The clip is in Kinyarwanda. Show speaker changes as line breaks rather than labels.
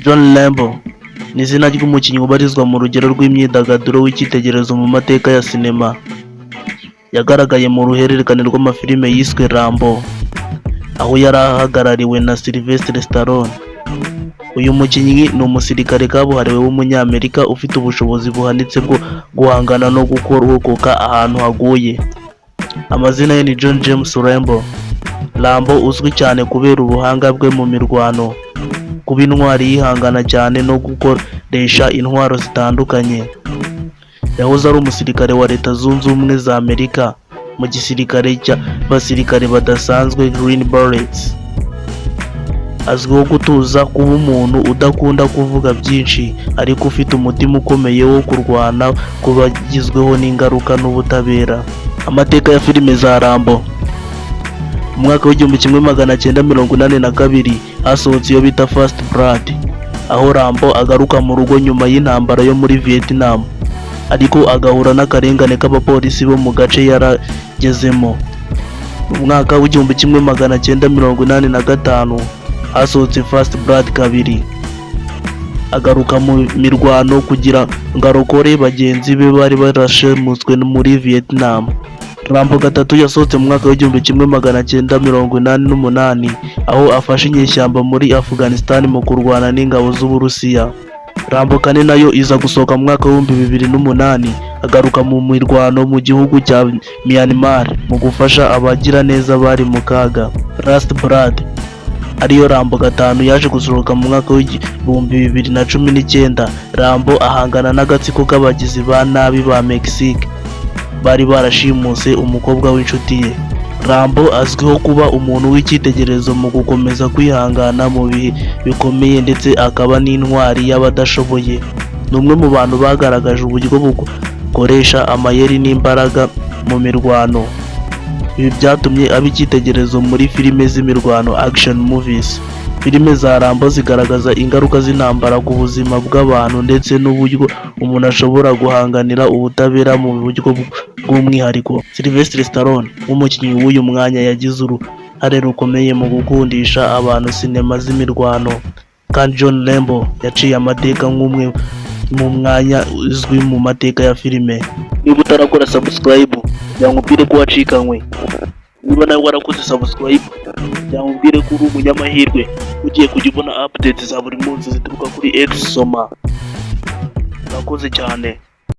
John Rambo ni izina ry'umukinnyi ubarizwa mu rugero rw'imyidagaduro w'icyitegererezo mu mateka ya sinema. Yagaragaye mu ruhererekane rw'amafilime yiswe Rambo, aho yari ahagarariwe na Sylvester Stallone. Uyu mukinnyi ni umusirikare kabuhariwe w'umunyamerika ufite ubushobozi buhanitse bwo guhangana no kurokoka ahantu haguye. Amazina ye ni John James Rambo. Rambo uzwi cyane kubera ubuhanga bwe mu mirwano, kuba intwari yihangana cyane no gukoresha intwaro zitandukanye. Yahoze ari umusirikare wa Leta Zunze Ubumwe za Amerika mu gisirikare cy'abasirikare badasanzwe Green Berets. Azwiho gutuza, kuba umuntu udakunda kuvuga byinshi ariko ufite umutima ukomeye wo kurwana ku bagizweho n'ingaruka n'ubutabera. Amateka ya filime za Rambo. Mu mwaka w'1982 hasohotse iyo bita First Blood, aho Rambo agaruka mu rugo nyuma y'intambara yo muri Vietnam, ariko agahura n'akarengane k'abapolisi bo mu gace yaragezemo. Mu mwaka w'1985 hasohotse First Blood 2, agaruka mu mirwano kugira ngo arokore bagenzi be bari barashimuswe muri Vietnam. Rambo 3 yasohotse mu mwaka w'1988 aho afashe inyeshyamba muri Afghanistan mu kurwana n'ingabo z'Uburusiya. Rambo 4 nayo iza gusohoka mu mwaka w'2008 agaruka mu mirwano mu gihugu cya Myanmar mu gufasha abagira neza bari mu kaga. Last Blood ariyo Rambo 5 yaje gusohoka mu mwaka w'2019. Rambo ahangana n'agatsiko k'abagizi ba nabi ba Mexique bari barashimuse umukobwa w'inshuti ye. Rambo azwiho kuba umuntu w'icyitegererezo mu gukomeza kwihangana mu bihe bikomeye ndetse akaba n'intwari y'abadashoboye. Ni umwe mu bantu bagaragaje uburyo bukoresha amayeri n'imbaraga mu mirwano. Ibi byatumye aba icyitegererezo muri filime z'imirwano action movies. Filime za Rambo zigaragaza ingaruka z'intambara ku buzima bw'abantu ndetse n'uburyo umuntu ashobora guhanganira ubutabera mu buryo bw'umwihariko. Sylvester Stallone nk'umukinnyi w'uyu mwanya yagize uruhare rukomeye mu gukundisha abantu sinema z'imirwano, kandi John Rambo yaciye amateka nk'umwe mu mwanya uzwi mu mateka ya filime. Niba utarakora subscribe byamubwire ko wacikanywe. Niba nawe warakoze subscribe byamubwire ko uri umunyamahirwe ugiye kujya ubona updates za buri munsi zituruka kuri X Soma. Murakoze cyane.